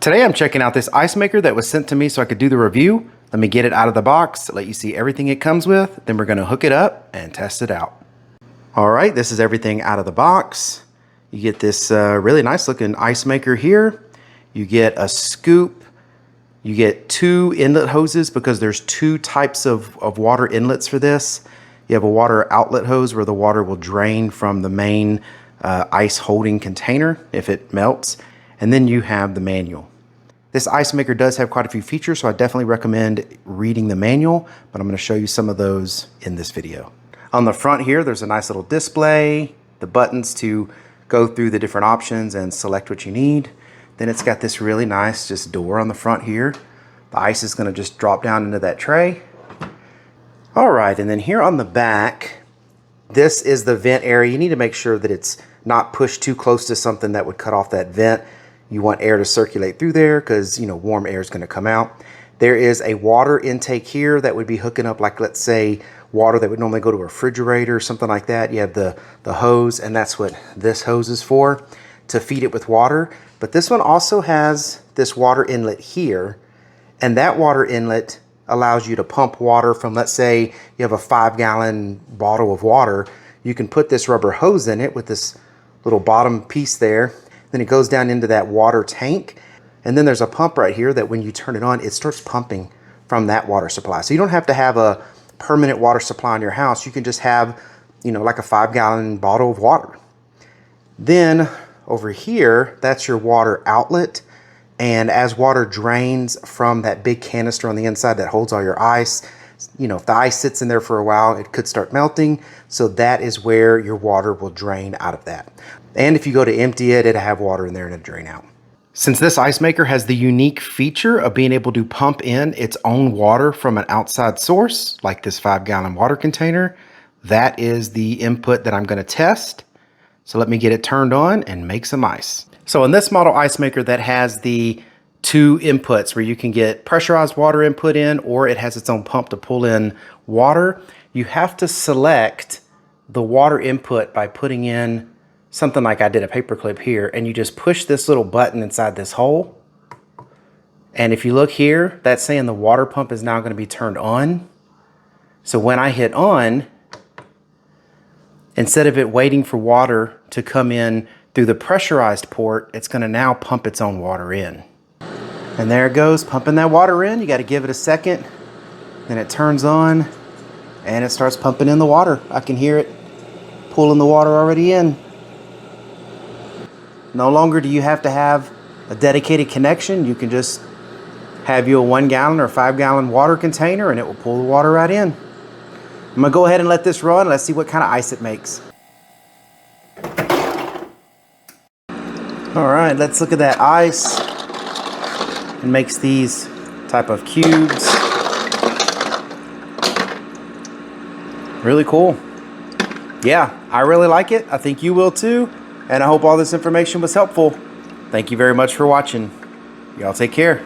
Today I'm checking out this ice maker that was sent to me so I could do the review. Let me get it out of the box, let you see everything it comes with, then we're gonna hook it up and test it out. All right, this is everything out of the box. You get this really nice looking ice maker here. You get a scoop. You get 2 inlet hoses because there's 2 types of water inlets for this. You have a water outlet hose where the water will drain from the main ice holding container if it melts. And then you have the manual. This ice maker does have quite a few features, so I definitely recommend reading the manual, but I'm going to show you some of those in this video. On the front here, there's a nice little display, the buttons to go through the different options and select what you need. Then it's got this really nice just door on the front here. The ice is going to just drop down into that tray. All right, and then here on the back, this is the vent area. You need to make sure that it's not pushed too close to something that would cut off that vent. You want air to circulate through there because, you know, warm air is going to come out. There is a water intake here that would be hooking up, like, let's say, water that would normally go to a refrigerator or something like that. You have the hose, and that's what this hose is for, to feed it with water. But this one also has this water inlet here, and that water inlet allows you to pump water from, let's say, you have a 5-gallon bottle of water. You can put this rubber hose in it with this little bottom piece there. Then it goes down into that water tank. And then there's a pump right here that when you turn it on, it starts pumping from that water supply. So you don't have to have a permanent water supply in your house. You can just have, you know, like a 5-gallon bottle of water. Then over here, that's your water outlet. And as water drains from that big canister on the inside that holds all your ice, you know, if the ice sits in there for a while, it could start melting. So that is where your water will drain out of that. And if you go to empty it, it'll have water in there and it'll drain out. Since this ice maker has the unique feature of being able to pump in its own water from an outside source, like this 5-gallon water container, that is the input that I'm going to test. So let me get it turned on and make some ice. So in this model ice maker that has the 2 inputs where you can get pressurized water input in, or it has its own pump to pull in water, you have to select the water input by putting in something like I did a paper clip here, and you just push this little button inside this hole. And if you look here, that's saying the water pump is now going to be turned on. So when I hit on, instead of it waiting for water to come in through the pressurized port, it's going to now pump its own water in. And there it goes, pumping that water in. You got to give it a second. Then it turns on and it starts pumping in the water. I can hear it pulling the water already in. No longer do you have to have a dedicated connection. You can just have you a 1-gallon or 5-gallon water container and it will pull the water right in. I'm gonna go ahead and let this run. Let's see what kind of ice it makes. All right, let's look at that ice. It makes these type of cubes. Really cool. Yeah, I really like it. I think you will too. And I hope all this information was helpful. Thank you very much for watching. Y'all take care.